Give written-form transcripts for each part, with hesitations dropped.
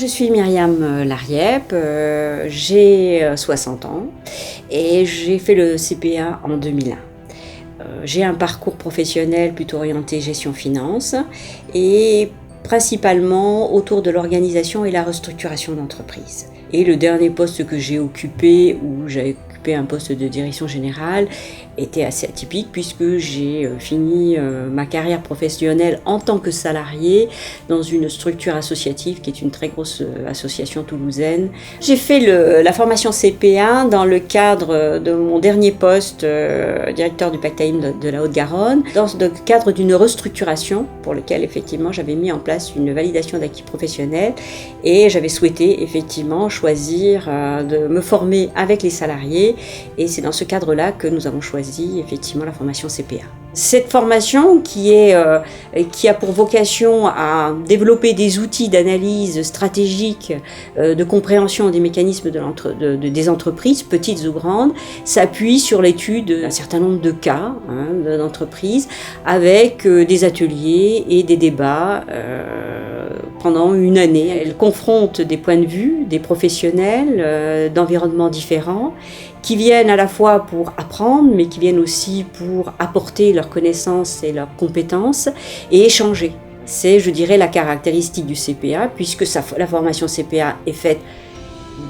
Je suis Myriam Lariep, j'ai 60 ans et j'ai fait le CPA en 2001. J'ai un parcours professionnel plutôt orienté gestion-finance et principalement autour de l'organisation et la restructuration d'entreprise. Et le dernier poste que j'ai occupé, où j'ai occupé un poste de direction générale, était assez atypique puisque j'ai fini ma carrière professionnelle en tant que salarié dans une structure associative qui est une très grosse association toulousaine. J'ai fait la formation CPA dans le cadre de mon dernier poste, directeur du Pacte AIM de la Haute-Garonne, dans le cadre d'une restructuration pour laquelle effectivement j'avais mis en place une validation d'acquis professionnels et j'avais souhaité effectivement choisir de me former avec les salariés et c'est dans ce cadre-là que nous avons choisi effectivement la formation CPA. Cette formation qui a pour vocation à développer des outils d'analyse stratégique, de compréhension des mécanismes des entreprises, petites ou grandes, s'appuie sur l'étude d'un certain nombre de cas d'entreprises avec des ateliers et des débats pendant une année. Elle confronte des points de vue, des professionnels d'environnements différents qui viennent à la fois pour apprendre, mais qui viennent aussi pour apporter leurs connaissances et leurs compétences et échanger. C'est, je dirais, la caractéristique du CPA, puisque la formation CPA est faite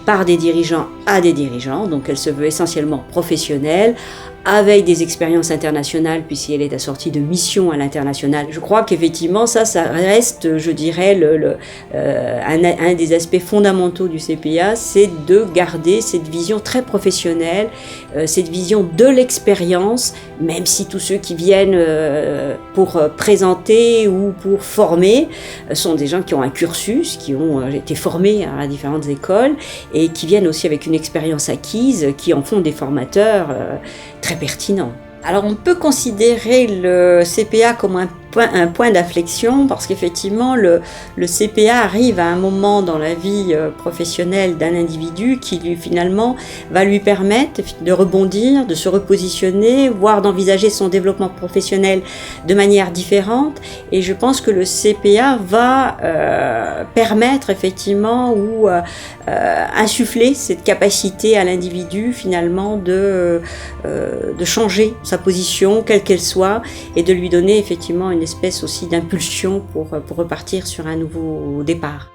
par des dirigeants à des dirigeants, donc elle se veut essentiellement professionnelle, avec des expériences internationales, puisqu'elle est assortie de missions à l'international. Je crois qu'effectivement, ça reste, je dirais, un des aspects fondamentaux du CPA, c'est de garder cette vision très professionnelle, cette vision de l'expérience, même si tous ceux qui viennent pour présenter ou pour former sont des gens qui ont un cursus, qui ont été formés à différentes écoles et qui viennent aussi avec une expérience acquise, qui en font des formateurs très pertinent. Alors on peut considérer le CPA comme un point d'inflexion parce qu'effectivement le CPA arrive à un moment dans la vie professionnelle d'un individu qui finalement va lui permettre de rebondir, de se repositionner, voire d'envisager son développement professionnel de manière différente et je pense que le CPA va permettre effectivement ou insuffler cette capacité à l'individu finalement de changer sa position quelle qu'elle soit et de lui donner effectivement une espèce aussi d'impulsion pour repartir sur un nouveau départ.